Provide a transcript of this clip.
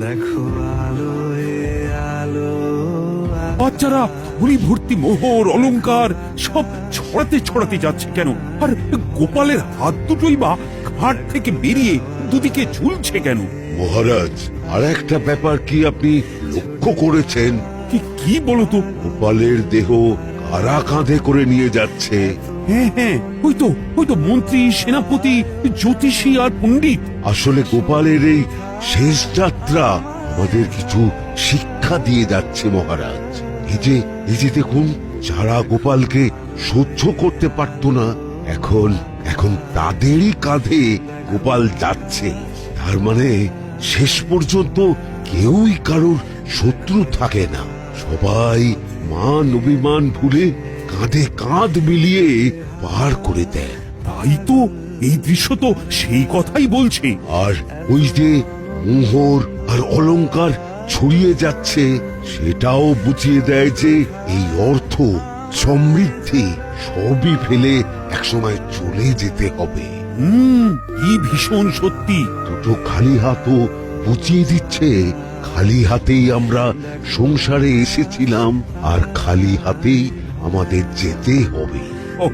দেখো আলোয় আলো। বাচ্চারা ঝুড়ি ভর্তি মোহর অলংকার সব ছড়াতে ছড়াতে যাচ্ছে কেন? আর গোপালের হাত দুটোই বা ঘাট থেকে বেরিয়ে দুদিকে ঝুলছে কেন? মহারাজ, আর একটা ব্যাপার কি আপনি লক্ষ্য করেছেন? কি কি বলো তো? গোপালের দেহ কারা কাঁধে করে নিয়ে যাচ্ছে? হ্যাঁ হ্যাঁ, ওই তো মন্ত্রী, সেনাপতি, জ্যোতিষী আর পণ্ডিত। আসলে গোপালের এই শেষ যাত্রা আমাদের কিছু শিক্ষা দিয়ে যাচ্ছে মহারাজ। এই যে দেখুন, যারা গোপালকে সহ্য করতে পারত না, এখন তাদেরই কাঁধে গোপাল যাচ্ছে। তার মানে শেষ পর্যন্ত কেউই কারোর শত্রু থাকে না, সবাই মান অভিমান ভুলে কাঁধে কাঁধ মিলিয়ে পার করে দেয়। তাই তো, এই দৃশ্য তো সেই কথাই বলছে। আর ওই যে মোহর আর অলংকার ছড়িয়ে যাচ্ছে, সেটাও বুঝিয়ে দেয় যে এই অর্থ, সমৃদ্ধি সবই ফেলে একসময় চলে যেতে হবে। কি ভীষণ সত্যি। দুটো খালি হাতও বুঝিয়ে দিচ্ছে, খালি হাতেই আমরা সংসারে এসেছিলাম আর খালি হাতেই আমাদের যেতে হবে। ওহ,